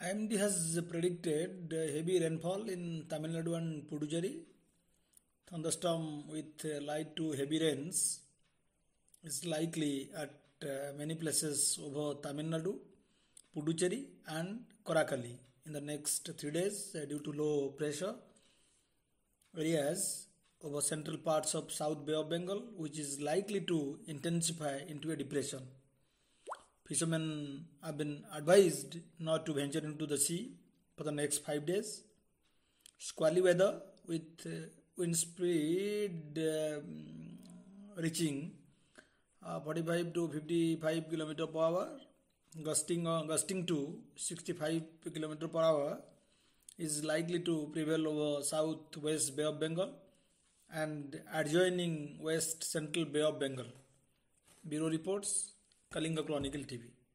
IMD has predicted heavy rainfall in Tamilnadu and Puducherry. Thunderstorm with light to heavy rains is likely at many places over Tamilnadu, Puducherry and Korakali in the next 3 days due to low pressure areas over central parts of South Bay of Bengal, which is likely to intensify into a depression. Fishermen have been advised not to venture into the sea for the next 5 days. Squally weather with wind speed reaching 45 to 55 km per hour, gusting to 65 km per hour is likely to prevail over southwest Bay of Bengal and adjoining west central Bay of Bengal. Bureau reports, Kalinga Chronicle TV.